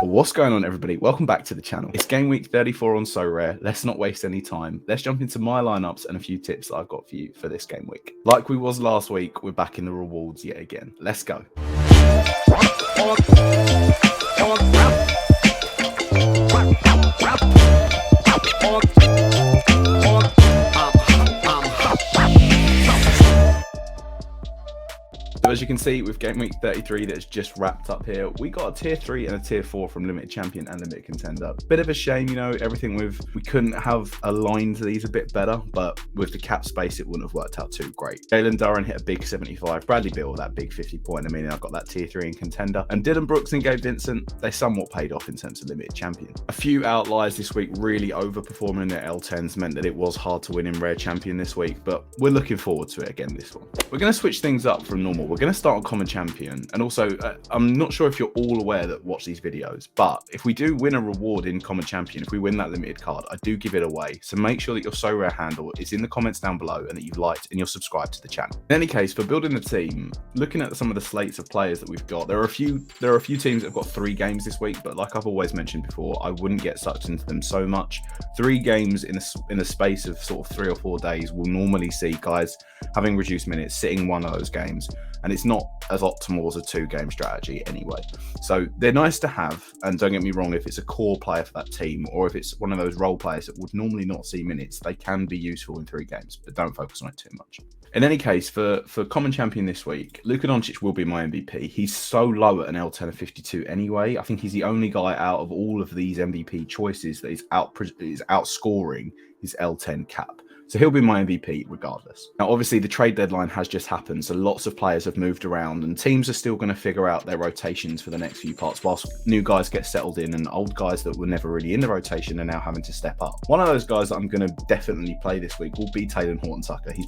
What's going on, everybody? Welcome back to the channel. It's game week 34 on Sorare. Let's not waste any time. Let's jump into my lineups and a few tips that I've got for you for this game week. Like we was last week, we're back in the rewards yet again. Let's go. So as you can see with game week 33 that's just wrapped up here, we got a tier 3 and a tier 4 from limited champion and limited contender. Bit of a shame, you know, everything we couldn't have aligned these a bit better, but with the cap space it wouldn't have worked out too great. Jalen Duran hit a big 75, Bradley Beal that big 50 point, I mean I've got that tier 3 in contender, and Dylan Brooks and Gabe Vincent, they somewhat paid off in terms of limited champion. A few outliers this week really overperforming their L10s meant that it was hard to win in rare champion this week, but we're looking forward to it again this one. We're going to switch things up from normal. We're going to start on common champion, and also I'm not sure if you're all aware that watch these videos, but if we do win a reward in common champion, if we win that limited card, I do give it away. So make sure that your Sorare handle is in the comments down below and that you've liked and you're subscribed to the channel. In any case, for building a team, looking at some of the slates of players that we've got, there are a few teams that have got 3 games this week, but like I've always mentioned before, I wouldn't get sucked into them so much. 3 games in a space of sort of 3 or 4 days will normally see guys having reduced minutes sitting one of those games, and it's not as optimal as a 2-game strategy anyway. So they're nice to have, and don't get me wrong, if it's a core player for that team or if it's one of those role players that would normally not see minutes, they can be useful in 3 games, but don't focus on it too much. In any case, for common champion this week, Luka Doncic will be my MVP. He's so low at an L10 of 52 anyway. I think he's the only guy out of all of these MVP choices that is outscoring his L10 cap. So he'll be my MVP regardless. Now, obviously, the trade deadline has just happened, so lots of players have moved around, and teams are still going to figure out their rotations for the next few parts, whilst new guys get settled in, and old guys that were never really in the rotation are now having to step up. One of those guys that I'm going to definitely play this week will be Taylor Horton-Tucker. He's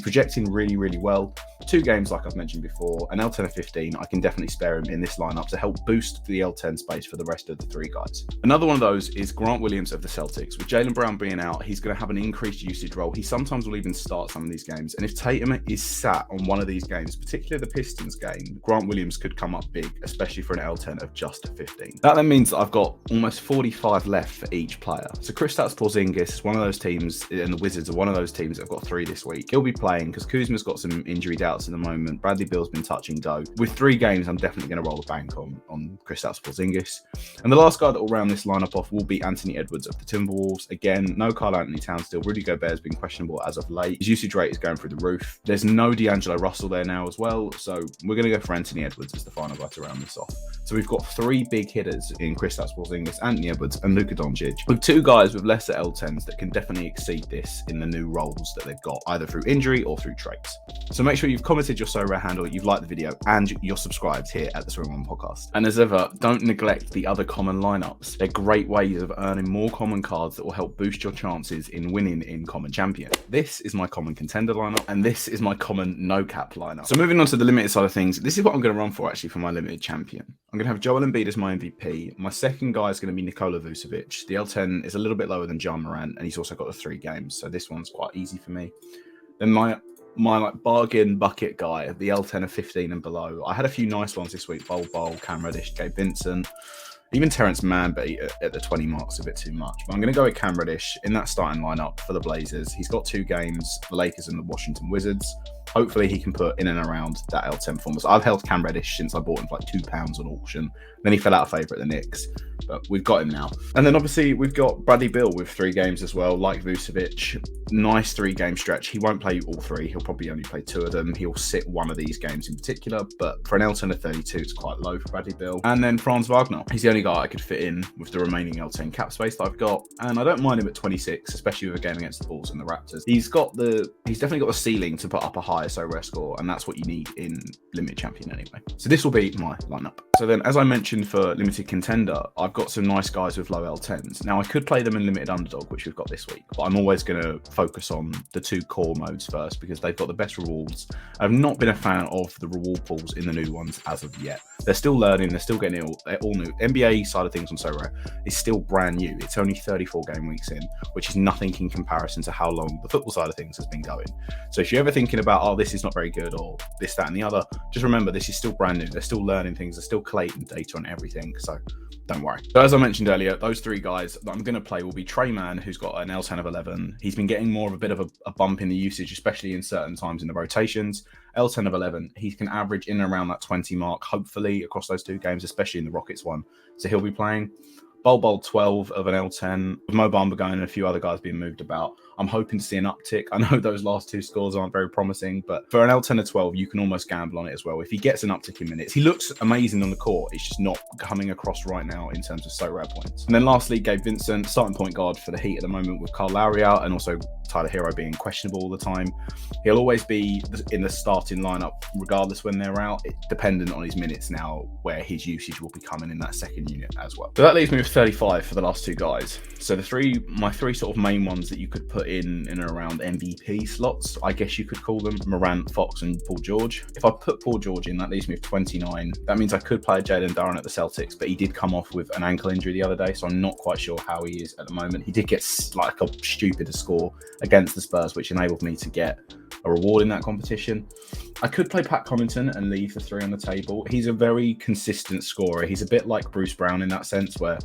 projecting really, really well. 2 games, like I've mentioned before, an L10 of 15. I can definitely spare him in this lineup to help boost the L10 space for the rest of the 3 guys. Another one of those is Grant Williams of the Celtics. With Jaylen Brown being out, he's going to have an increased usage role. He sometimes will even start some of these games, and if Tatum is sat on one of these games, particularly the Pistons game, Grant Williams could come up big, especially for an L10 of just a 15. That then means that I've got almost 45 left for each player. So Kristaps Porzingis is one of those teams, and the Wizards are one of those teams that have got 3 this week. He'll be playing because Kuzma's got some injury doubts at the moment. Bradley Beal's been touching dough. With 3 games, I'm definitely going to roll the bank on Kristaps Porzingis. And the last guy that will round this lineup off will be Anthony Edwards of the Timberwolves. Again, no Karl Anthony Towns still. Rudy Gobert has been questionable as of late. His usage rate is going through the roof. There's no D'Angelo Russell there now as well, so we're going to go for Anthony Edwards as the final guy to round this off. So we've got 3 big hitters in Kristaps Porzingis, Anthony Edwards, and Luka Doncic, with 2 guys with lesser L10s that can definitely exceed this in the new roles that they've got, either through injury or through trades. So make sure you've commented your Sorare handle, you've liked the video, and you're subscribed here at the Swing On Podcast. And as ever, don't neglect the other common lineups. They're great ways of earning more common cards that will help boost your chances in winning in common champion. This is my common contender lineup, and this is my common no cap lineup. So moving on to the limited side of things, this is what I'm going to run for actually for my limited champion. I'm going to have Joel Embiid as my MVP. My second guy is going to be Nikola Vucevic. The L10 is a little bit lower than John Morant, and he's also got the 3 games, so this one's quite easy for me. Then my like bargain bucket guy, the L10 of 15 and below. I had a few nice ones this week: Bol, Cam Reddish, Gabe Vincent. Even Terrence Mann, but at the 20 marks a bit too much. But I'm going to go with Cam Reddish in that starting lineup for the Blazers. He's got 2 games, the Lakers and the Washington Wizards. Hopefully he can put in and around that L10 performance. I've held Cam Reddish since I bought him for like £2 on auction. Then he fell out of favour at the Knicks, but we've got him now. And then obviously we've got Bradley Beal with 3 games as well, like Vucevic. Nice 3-game stretch. He won't play all 3. He'll probably only play 2 of them. He'll sit one of these games in particular, but for an L10 of 32, it's quite low for Bradley Beal. And then Franz Wagner. He's the only guy I could fit in with the remaining L10 cap space that I've got, and I don't mind him at 26, especially with a game against the Bulls and the Raptors. He's definitely got the ceiling to put up a higher Sorare score, and that's what you need in limited champion anyway. So this will be my lineup. So then, as I mentioned for limited contender, I've got some nice guys with low L10s. Now, I could play them in limited underdog, which we've got this week, but I'm always going to focus on the 2 core modes first because they've got the best rewards. I've not been a fan of the reward pools in the new ones as of yet. They're still learning, they're still getting it all new. NBA side of things on Sorare is still brand new. It's only 34 game weeks in, which is nothing in comparison to how long the football side of things has been going. So if you're ever thinking about, oh, this is not very good, or this, that, and the other, just remember this is still brand new. They're still learning things, they're still collating data on everything. So don't worry. So as I mentioned earlier, those 3 guys that I'm going to play will be Treyman, who's got an L10 of 11. He's been getting more of a bit of a bump in the usage, especially in certain times in the rotations. L10 of 11, he can average in and around that 20 mark, hopefully, across those 2 games, especially in the Rockets one. So he'll be playing. Bol 12 of an L10, with Mo Bamba going and a few other guys being moved about. I'm hoping to see an uptick. I know those last 2 scores aren't very promising, but for an L10 of 12, you can almost gamble on it as well. If he gets an uptick in minutes, he looks amazing on the court. It's just not coming across right now in terms of Sorare points. And then lastly, Gabe Vincent, starting point guard for the Heat at the moment with Kyle Lowry out and also Tyler Hero being questionable all the time. He'll always be in the starting lineup regardless when they're out. It's dependent on his minutes now where his usage will be coming in that second unit as well. So that leaves me with 35 for the last 2 guys. So my three sort of main ones that you could put in and around MVP slots, I guess you could call them Morant, Fox, and Paul George. If I put Paul George in, that leaves me with 29. That means I could play Jalen Duren at the Celtics, but he did come off with an ankle injury the other day, so I'm not quite sure how he is at the moment. He did get like a stupid score against the Spurs, which enabled me to get a reward in that competition. I could play Pat Connaughton and leave the 3 on the table. He's a very consistent scorer. He's a bit like Bruce Brown in that sense, where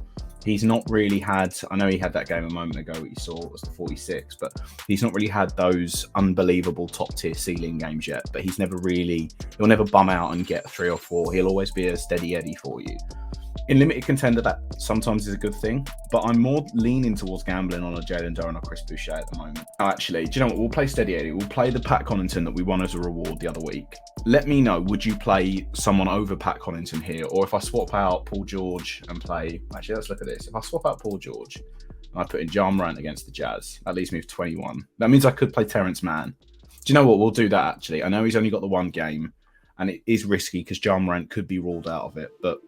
he's not really had, I know he had that game a moment ago what you saw was the 46, but he's not really had those unbelievable top tier ceiling games yet, but he'll never bum out and get 3 or 4. He'll always be a steady Eddie for you. In limited contender, that sometimes is a good thing, but I'm more leaning towards gambling on a Jalen Duren or Chris Boucher at the moment. Actually, do you know what? We'll play Steady Eddie. We'll play the Pat Connaughton that we won as a reward the other week. Let me know, would you play someone over Pat Connaughton here? Or if I swap out Paul George and play... Actually, let's look at this. If I swap out Paul George and I put in Ja Morant against the Jazz, that leaves me with 21. That means I could play Terrence Mann. Do you know what? We'll do that, actually. I know he's only got the 1 game, and it is risky because Ja Morant could be ruled out of it, but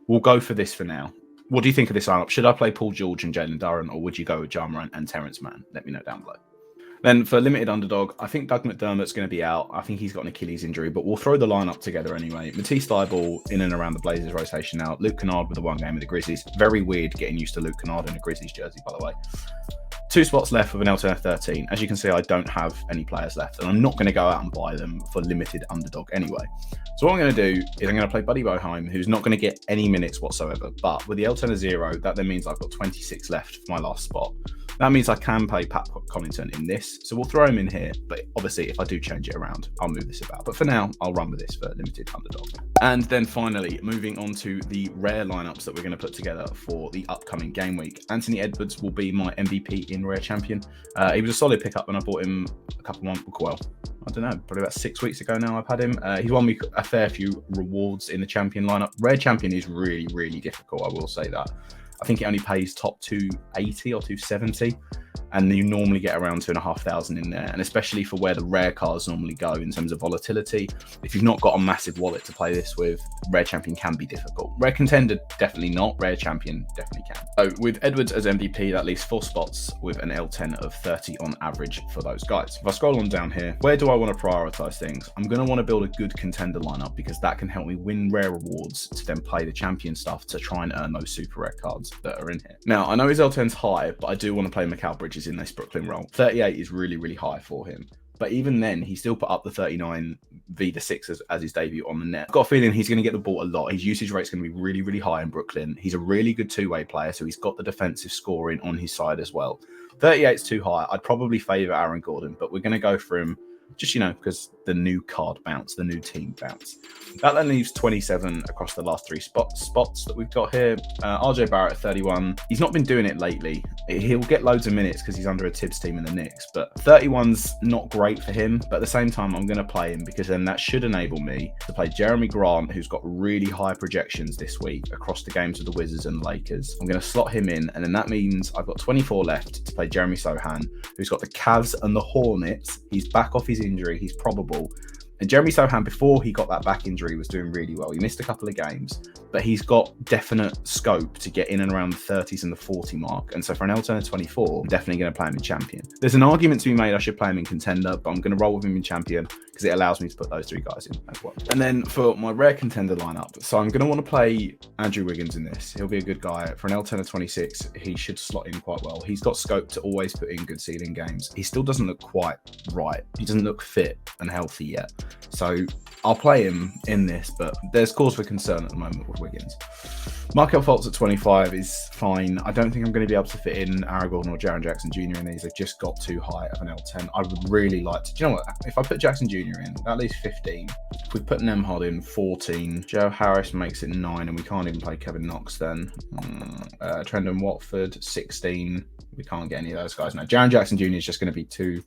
we'll go for this for now. What do you think of this lineup? Should I play Paul George and Jalen Duren, or would you go with Ja Morant and Terrence Mann? Let me know down below. Then for limited underdog, I think Doug McDermott's going to be out. I think he's got an Achilles injury, but we'll throw the lineup together anyway. Matisse Thybulle in and around the Blazers rotation now. Luke Kennard with the 1 game with the Grizzlies. Very weird getting used to Luke Kennard in a Grizzlies jersey, by the way. 2 spots left with an L10 13. As you can see, I don't have any players left, and I'm not going to go out and buy them for limited underdog anyway. So what I'm going to do is I'm going to play Buddy Boeheim, who's not going to get any minutes whatsoever. But with the L10 of 0, that then means I've got 26 left for my last spot. That means I can play Pat Connaughton in this. So we'll throw him in here. But obviously, if I do change it around, I'll move this about. But for now, I'll run with this for limited underdog. And then finally, moving on to the rare lineups that we're going to put together for the upcoming game week. Anthony Edwards will be my MVP in Rare Champion. He was a solid pickup when I bought him a couple months, well, I don't know, probably about 6 weeks ago now I've had him. He's won me a fair few rewards in the champion lineup. Rare Champion is really, really difficult, I will say that. I think it only pays top 280 or 270, and you normally get around 2,500 in there. And especially for where the rare cards normally go in terms of volatility, if you've not got a massive wallet to play this with, Rare Champion can be difficult. Rare Contender, definitely not. Rare Champion, definitely can. So with Edwards as MVP, that leaves 4 spots with an L10 of 30 on average for those guys. If I scroll on down here, where do I want to prioritize things? I'm going to want to build a good contender lineup because that can help me win rare rewards to then play the champion stuff to try and earn those super rare cards that are in here. Now, I know his L10's high, but I do want to play Mikal Bridges in this Brooklyn role. 38 is really, really high for him. But even then, he still put up the 39 v the 6 as his debut on the net. I've got a feeling he's going to get the ball a lot. His usage rate's going to be really, really high in Brooklyn. He's a really good two-way player, so he's got the defensive scoring on his side as well. 38 is too high. I'd probably favour Aaron Gordon, but we're going to go for him just, you know, because the new card bounce, the new team bounce. That then leaves 27 across the last 3 spots that we've got here. RJ Barrett at 31. He's not been doing it lately. He'll get loads of minutes because he's under a Tibbs team in the Knicks, but 31's not great for him. But at the same time, I'm going to play him because then that should enable me to play Jeremy Grant, who's got really high projections this week across the games of the Wizards and Lakers. I'm going to slot him in, and then that means I've got 24 left to play Jeremy Sohan, who's got the Cavs and the Hornets. He's back off his injury. He's probable. And Jeremy Sohan, before he got that back injury, was doing really well. He missed a couple of games, but he's got definite scope to get in and around the 30s and the 40 mark. And so for an L10 of 24, I'm definitely going to play him in champion. There's an argument to be made I should play him in contender, but I'm going to roll with him in champion because it allows me to put those 3 guys in as well. And then for my rare contender lineup, so I'm going to want to play Andrew Wiggins in this. He'll be a good guy. For an L10 of 26, he should slot in quite well. He's got scope to always put in good ceiling games. He still doesn't look quite right. He doesn't look fit and healthy yet. So I'll play him in this, but there's cause for concern at the moment with Wiggins. Markel Fultz at 25 is fine. I don't think I'm going to be able to fit in Aragorn or Jaren Jackson Jr. in these. They've just got too high of an L10. I would really like to. Do you know what? If I put Jackson Jr. in, at least 15. If we put Nemhard in, 14. Joe Harris makes it 9, and we can't even play Kevin Knox then. Trendon Watford, 16. We can't get any of those guys now. Jaren Jackson Jr. is just going to be too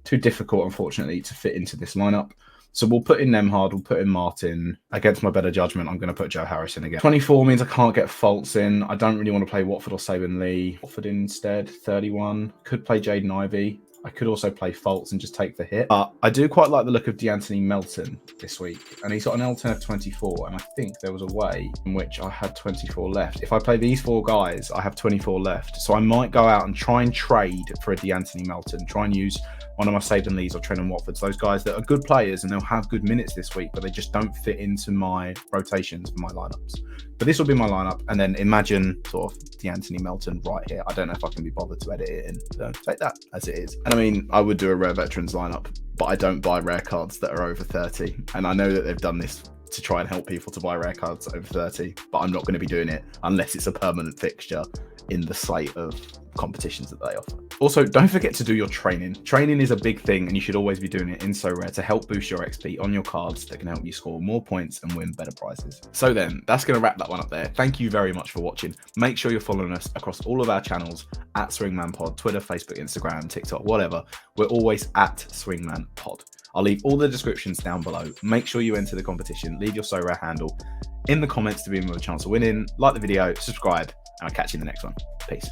difficult, unfortunately, to fit into this lineup. So we'll put in Nemhard, we'll put in Martin. Against my better judgment, I'm going to put Joe Harris in again. 24 means I can't get Fultz in. I don't really want to play Watford or Saban Lee. Watford instead, 31. Could play Jaden Ivey. I could also play Fultz and just take the hit. But I do quite like the look of D'Anthony Melton this week. And he's got an L10 of 24. And I think there was a way in which I had 24 left. If I play these 4 guys, I have 24 left. So I might go out and try and trade for a D'Anthony Melton. Try and use one of my Saban Lees or Trendon Watfords. Those guys that are good players and they'll have good minutes this week, but they just don't fit into my rotations for my lineups. But this will be my lineup. And then imagine sort of D'Anthony Melton right here. I don't know if I can be bothered to edit it in. So take that as it is. And I mean, I would do a rare veterans lineup, but I don't buy rare cards that are over 30. And I know that they've done this to try and help people to buy rare cards over 30, but I'm not going to be doing it unless it's a permanent fixture in the slate of competitions that they offer. Also, don't forget to do your training. Training is a big thing and you should always be doing it in Sorare to help boost your XP on your cards that can help you score more points and win better prizes. So then, that's going to wrap that one up there. Thank you very much for watching. Make sure you're following us across all of our channels at SwingmanPod, Twitter, Facebook, Instagram, TikTok, whatever. We're always at SwingmanPod. I'll leave all the descriptions down below. Make sure you enter the competition, leave your Sorare handle in the comments to be in with a chance of winning. Like the video, subscribe, and I'll catch you in the next one. Peace.